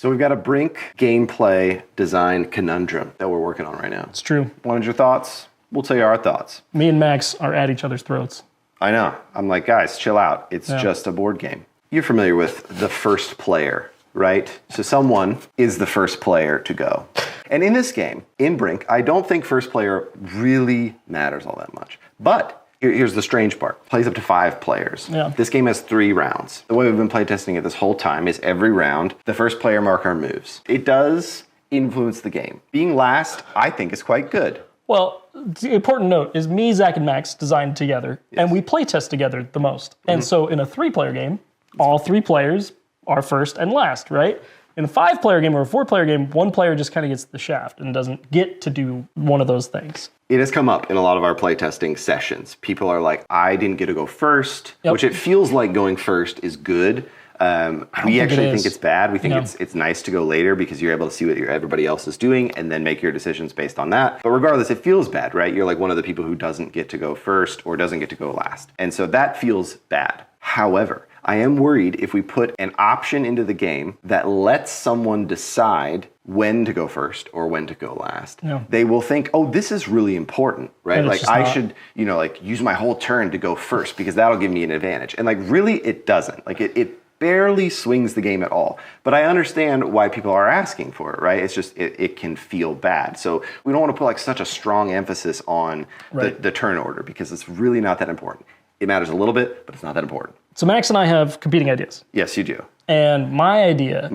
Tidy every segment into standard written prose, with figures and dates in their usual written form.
So we've got a Brink gameplay design conundrum that we're working on right now. It's true. Wanted your thoughts? We'll tell you our thoughts. Me and Max are at each other's throats. I know. I'm like, guys, chill out. It's just a board game. You're familiar with the first player, right? So someone is the first player to go. And in this game, in Brink, I don't think first player really matters all that much. But here's the strange part. Plays up to 5 players. Yeah. This game has 3 rounds. The way we've been playtesting it this whole time is every round, the first player mark our moves. It does influence the game. Being last, I think, is quite good. Well, the important note is me, Zach, and Max designed together, and we playtest together the most. And so in a 3-player game, all 3 players are first and last, right? In a 5-player game or a 4-player game, 1 player just kind of gets the shaft and doesn't get to do one of those things. It has come up in a lot of our playtesting sessions. People are like, I didn't get to go first, which it feels like going first is good. We actually think it's bad. We think it's nice to go later because you're able to see what everybody else is doing and then make your decisions based on that. But regardless, it feels bad, right? You're like one of the people who doesn't get to go first or doesn't get to go last. And so that feels bad. However, I am worried if we put an option into the game that lets someone decide when to go first or when to go last. They will think, oh, this is really important, right? Like I should, like use my whole turn to go first because that'll give me an advantage. And like really it doesn't. Like it barely swings the game at all. But I understand why people are asking for it, right? It's just, it can feel bad. So we don't want to put like such a strong emphasis on the turn order because it's really not that important. It matters a little bit, but it's not that important. So Max and I have competing ideas. Yes, you do. And my idea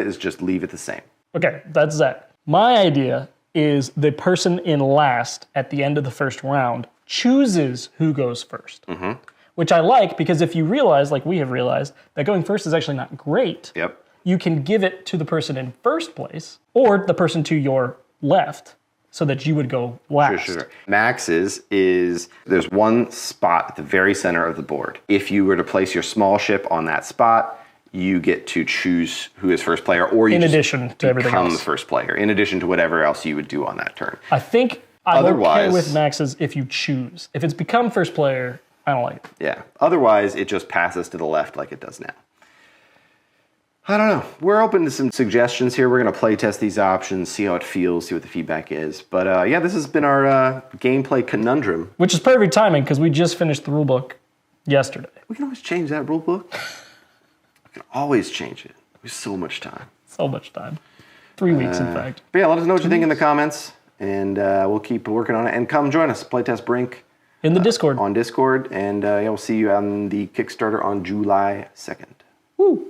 is just leave it the same. Okay, that's Zach. My idea is the person in last at the end of the first round chooses who goes first. Which I like because if you realize, like we have realized, that going first is actually not great. You can give it to the person in first place or the person to your left so that you would go last. Sure. Max's is there's one spot at the very center of the board. If you were to place your small ship on that spot, you get to choose who is first player, or you become the first player, in addition to whatever else you would do on that turn. I think I'm okay with Max's if you choose. If it's become first player, I don't like it. Yeah. Otherwise, it just passes to the left like it does now. I don't know. We're open to some suggestions here. We're going to play test these options, see how it feels, see what the feedback is. But yeah, this has been our gameplay conundrum. Which is perfect timing because we just finished the rulebook yesterday. We can always change that rulebook. We can always change it. We have so much time. So much time. 3 weeks, in fact. But yeah, let us know what you think in the comments, and we'll keep working on it. And come join us, Playtest Brink. In the Discord. On Discord, and yeah, we'll see you on the Kickstarter on July 2nd. Woo!